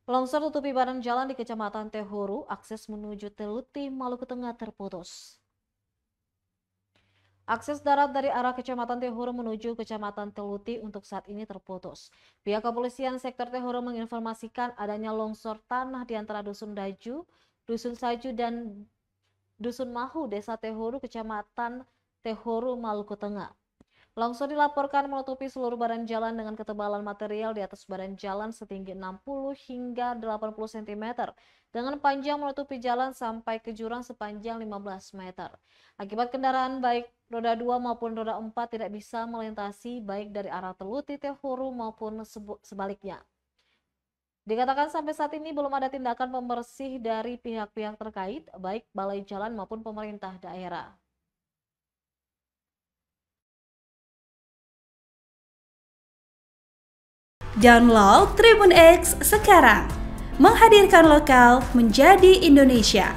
Longsor tutupi badan jalan di Kecamatan Tehuru, akses menuju Teluti, Maluku Tengah terputus. Akses darat dari arah Kecamatan Tehuru menuju Kecamatan Teluti untuk saat ini terputus. Pihak kepolisian sektor Tehuru menginformasikan adanya longsor tanah di antara Dusun Daju, Dusun Saju, dan Dusun Mahu, Desa Tehuru, Kecamatan Tehuru, Maluku Tengah. Longsor dilaporkan menutupi seluruh badan jalan dengan ketebalan material di atas badan jalan setinggi 60 hingga 80 cm dengan panjang menutupi jalan sampai ke jurang sepanjang 15 meter. Akibat kendaraan baik roda 2 maupun roda 4 tidak bisa melintasi baik dari arah Teluti, Tehuru maupun sebaliknya. Dikatakan sampai saat ini belum ada tindakan pembersih dari pihak-pihak terkait, baik balai jalan maupun pemerintah daerah. Download Tribun X sekarang, menghadirkan lokal menjadi Indonesia.